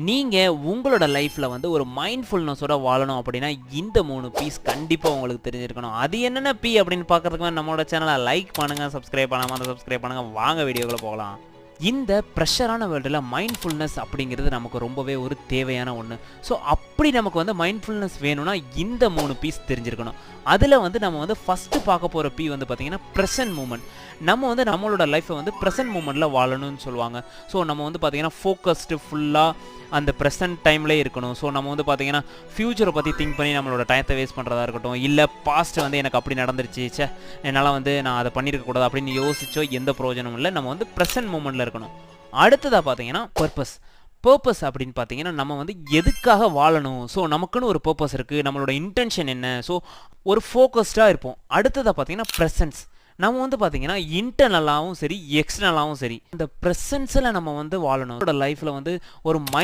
நீங்க உங்களோட லைஃப்ல வந்து ஒரு மைண்ட்ஃபுல்னஸோட வாழணும் அப்படின்னா இந்த 3 பீஸ் கண்டிப்பா உங்களுக்கு தெரிஞ்சிருக்கணும். அது என்னென்ன பி அப்படின்னு பார்க்கறதுக்கு முன்னாடி நம்மளோட சேனலை லைக் பண்ணுங்க, சப்ஸ்கிரைப் பண்ணாம இருந்தா சப்ஸ்கிரைப் பண்ணுங்க. வாங்க வீடியோக்குள்ள போகலாம். இந்த ப்ரெஷரான வேர்ல்டில் மைண்ட்ஃபுல்னஸ் அப்படிங்கிறது நமக்கு ரொம்பவே ஒரு தேவையான ஒன்று. ஸோ அப்படி நமக்கு வந்து மைண்ட்ஃபுல்னஸ் வேணும்னா இந்த 3 பீஸ் தெரிஞ்சிருக்கணும். அதில் வந்து நம்ம வந்து ஃபஸ்ட்டு பார்க்க போகிற பி வந்து பார்த்திங்கன்னா ப்ரெசன்ட் மூமெண்ட். நம்ம வந்து நம்மளோட லைஃப்பை வந்து ப்ரெசன்ட் மூமெண்ட்டில் வாழணும்னு சொல்லுவாங்க. ஸோ நம்ம வந்து பார்த்திங்கன்னா ஃபோக்கஸ்டு ஃபுல்லாக அந்த ப்ரெசன்ட் டைம்லேயே இருக்கணும். ஸோ நம்ம வந்து பார்த்திங்கன்னா ஃப்யூச்சரை பற்றி திங்க் பண்ணி நம்மளோட டயத்தை வேஸ்ட் பண்ணுறதா இருக்கட்டும், இல்லை பாஸ்ட் வந்து எனக்கு அப்படி நடந்துருச்சு, சே என்னால் வந்து நான் அதை பண்ணியிருக்கக்கூடாது அப்படின்னு யோசிச்சோ எந்த பிரயோஜனமும் இல்லை. நம்ம வந்து ப்ரெசன்ட் மூமெண்ட்டில் இருக்கணும். அடுத்ததாக பார்த்தீங்கன்னா பர்பஸ் அப்படின்னு பார்த்தீங்கன்னா நம்ம வந்து எதுக்காக வாழணும், ஸோ நமக்குன்னு ஒரு பர்பஸ் இருக்குது, நம்மளோட இன்டென்ஷன் என்ன, ஸோ ஒரு ஃபோக்கஸ்டாக இருப்போம். அடுத்ததாக பார்த்தீங்கன்னா ப்ரெசன்ஸ். நம்ம வந்து பார்த்தீங்கன்னா இன்டர்னலாகவும் சரி எக்ஸ்டர்னலாகவும் சரி இந்த ப்ரெசன்ஸில் நம்ம வந்து வாழணும். லைஃப்பில் வந்து ஒரு மைண்ட்